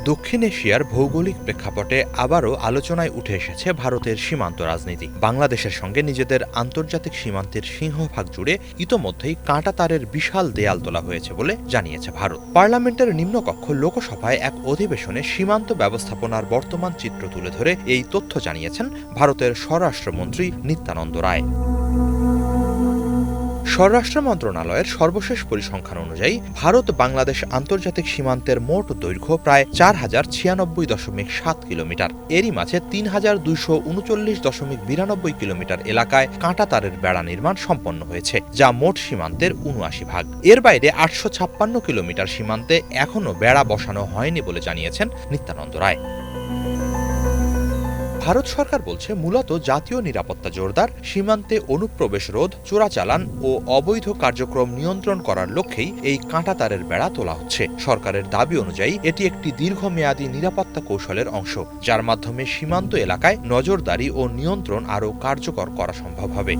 দক্ষিণ এশিয়ার ভৌগোলিক প্রেক্ষাপটে আবারও আলোচনায় উঠে এসেছে ভারতের সীমান্ত রাজনীতি। বাংলাদেশের সঙ্গে নিজেদের আন্তর্জাতিক সীমান্তের সিংহভাগ জুড়ে ইতোমধ্যেই কাঁটাতারের বিশাল দেয়াল তোলা হয়েছে বলে জানিয়েছে ভারত। পার্লামেন্টের নিম্নকক্ষ লোকসভায় এক অধিবেশনে সীমান্ত ব্যবস্থাপনার বর্তমান চিত্র তুলে ধরে এই তথ্য জানিয়েছেন ভারতের স্বরাষ্ট্রমন্ত্রী নিত্যানন্দ রায়। স্বরাষ্ট্র মন্ত্রণালয়ের সর্বশেষ পরিসংখ্যান অনুযায়ী ভারত বাংলাদেশ আন্তর্জাতিক সীমান্তের মোট দৈর্ঘ্য প্রায় ৪,০৯৬.৭ কিলোমিটার। এরই মাঝে ৩,২৩৯.৯২ কিলোমিটার এলাকায় কাঁটাতারের বেড়া নির্মাণ সম্পন্ন হয়েছে, যা মোট সীমান্তের ৭৯ ভাগ। এর বাইরে ৮৫৬ কিলোমিটার সীমান্তে এখনও বেড়া বসানো হয়নি বলে জানিয়েছেন নিত্যানন্দ রায়। ভারত সরকার বলছে, মূলত জাতীয় নিরাপত্তা জোরদার, সীমান্তে অনুপ্রবেশ রোধ, চোরাচালান ও অবৈধ কার্যক্রম নিয়ন্ত্রণ করার লক্ষ্যেই এই কাঁটাতারের বেড়া তোলা হচ্ছে। সরকারের দাবি অনুযায়ী এটি একটি দীর্ঘমেয়াদী নিরাপত্তা কৌশলের অংশ, যার মাধ্যমে সীমান্ত এলাকায় নজরদারি ও নিয়ন্ত্রণ আরও কার্যকর করা সম্ভব হবে।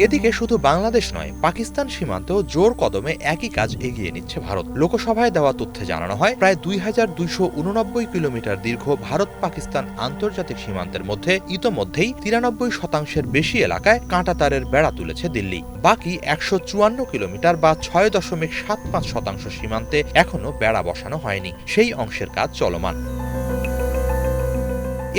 এদিকে শুধু বাংলাদেশ নয়, পাকিস্তান সীমান্তেও জোর কদমে একই কাজ এগিয়ে নিচ্ছে ভারত। লোকসভায় দেওয়া তথ্যে জানানো হয়, প্রায় ২,২৮৯ কিলোমিটার দীর্ঘ ভারত পাকিস্তান আন্তর্জাতিক সীমান্তের মধ্যে ইতোমধ্যেই ৯৩% বেশি এলাকায় কাঁটাতারের বেড়া তুলেছে দিল্লি। বাকি ১৫৪ কিলোমিটার বা ৬.৭৫% সীমান্তে এখনও বেড়া বসানো হয়নি, সেই অংশের কাজ চলমান।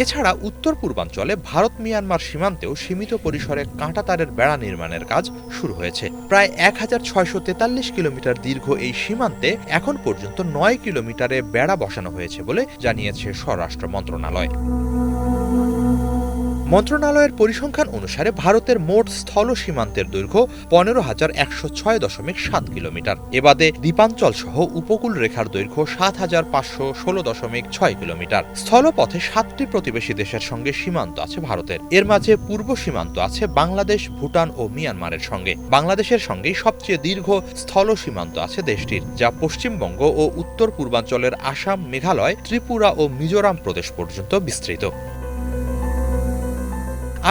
এছাড়া উত্তর পূর্বাঞ্চলে ভারত মিয়ানমার সীমান্তেও সীমিত পরিসরে কাঁটাতারের বেড়া নির্মাণের কাজ শুরু হয়েছে। প্রায় ১,৬৪৩ কিলোমিটার দীর্ঘ এই সীমান্তে এখন পর্যন্ত ৯ কিলোমিটারে বেড়া বসানো হয়েছে বলে জানিয়েছে স্বরাষ্ট্র মন্ত্রণালয়। মন্ত্রণালয়ের পরিসংখ্যান অনুসারে ভারতের মোট স্থল সীমান্তের দৈর্ঘ্য ১৫,০৬৬.৭ কিলোমিটার। এবাদে দ্বীপাঞ্চল সহ উপকূল রেখার দৈর্ঘ্য ৭,৫১৬.৬ কিলোমিটার। স্থলপথে ৭টি প্রতিবেশী দেশের সঙ্গে সীমান্ত আছে ভারতের। এর মাঝে পূর্ব সীমান্ত আছে বাংলাদেশ, ভুটান ও মিয়ানমারের সঙ্গে। বাংলাদেশের সঙ্গেই সবচেয়ে দীর্ঘ স্থল সীমান্ত আছে দেশটির, যা পশ্চিমবঙ্গ ও উত্তর পূর্বাঞ্চলের আসাম, মেঘালয়, ত্রিপুরা ও মিজোরাম প্রদেশ পর্যন্ত বিস্তৃত।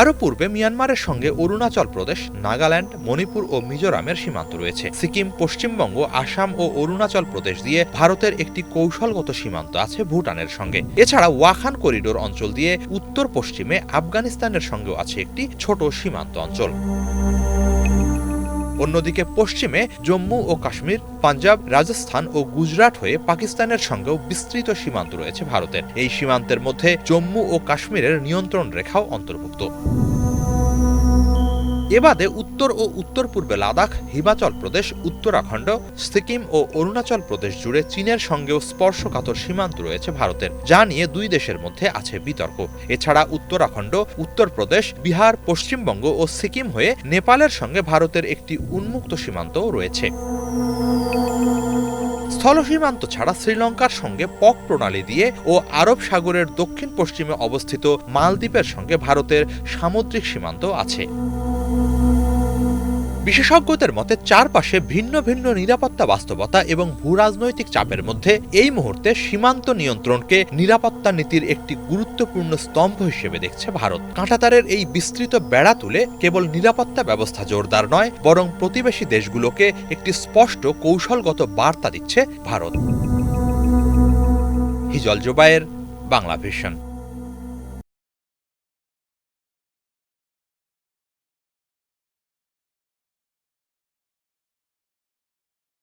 আরও পূর্বে মিয়ানমারের সঙ্গে অরুণাচল প্রদেশ, নাগাল্যান্ড, মণিপুর ও মিজোরামের সীমান্ত রয়েছে। সিকিম, পশ্চিমবঙ্গ, আসাম ও অরুণাচল প্রদেশ দিয়ে ভারতের একটি কৌশলগত সীমান্ত আছে ভুটানের সঙ্গে। এছাড়া ওয়াখান করিডোর অঞ্চল দিয়ে উত্তর পশ্চিমে আফগানিস্তানের সঙ্গেও আছে একটি ছোট সীমান্ত অঞ্চল। অন্যদিকে পশ্চিমে জম্মু ও কাশ্মীর, পাঞ্জাব, রাজস্থান ও গুজরাট হয়ে পাকিস্তানের সঙ্গেও বিস্তৃত সীমান্ত রয়েছে ভারতের। এই সীমান্তের মধ্যে জম্মু ও কাশ্মীরের নিয়ন্ত্রণ রেখাও অন্তর্ভুক্ত। এবাদে উত্তর ও উত্তর পূর্বে লাদাখ, হিমাচল প্রদেশ, উত্তরাখণ্ড, সিকিম ও অরুণাচল প্রদেশ জুড়ে চীনের সঙ্গেও স্পর্শকাতর সীমান্ত রয়েছে ভারতের, যা নিয়ে দুই দেশের মধ্যে আছে বিতর্ক। এছাড়া উত্তরাখণ্ড, উত্তরপ্রদেশ, বিহার, পশ্চিমবঙ্গ ও সিকিম হয়ে নেপালের সঙ্গে ভারতের একটি উন্মুক্ত সীমান্তও রয়েছে। স্থল সীমান্ত ছাড়া শ্রীলঙ্কার সঙ্গে পক প্রণালী দিয়ে ও আরব সাগরের দক্ষিণ পশ্চিমে অবস্থিত মালদ্বীপের সঙ্গে ভারতের সামুদ্রিক সীমান্ত আছে। বিশেষজ্ঞদের মতে, চারপাশে ভিন্ন ভিন্ন নিরাপত্তা বাস্তবতা এবং ভূরাজনৈতিক চাপের মধ্যে এই মুহূর্তে সীমান্ত নিয়ন্ত্রণকে নিরাপত্তা নীতির একটি গুরুত্বপূর্ণ স্তম্ভ হিসেবে দেখছে ভারত। কাঁটাতারের এই বিস্তৃত বেড়া তুলে কেবল নিরাপত্তা ব্যবস্থা জোরদার নয়, বরং প্রতিবেশী দেশগুলোকে একটি স্পষ্ট কৌশলগত বার্তা দিচ্ছে ভারত। হিজল জোবায়ের, বাংলা ভিশন।